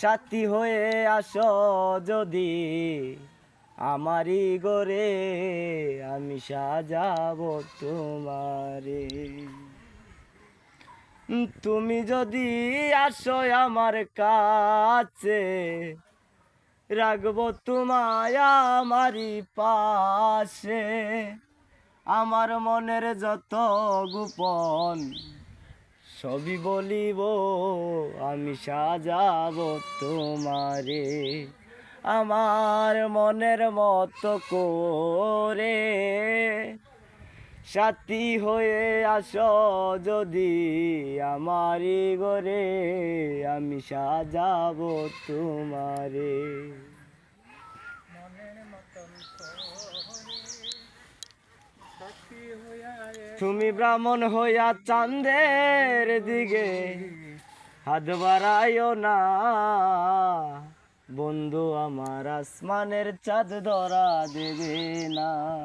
সাথী হয়ে আসো যদি আমারই গরে, আমি সাজাবো তোমারে। তুমি যদি আসো আমার কাছে, রাখবো তোমায় আমারই পাশে। আমার মনের যত গোপন সবই বলিব, আমি সাজাবো তোমারে। আমার মনের মতো করে সাথী হয়ে আসো যদি আমারই ঘরে, আমি সাজাবো তোমারে। তুমি ব্রাহ্মণ হইয়া চাঁদের দিকে হাত বাড়াইও না, বন্ধু আমার আসমানের চাঁদ ধরা দেবে না।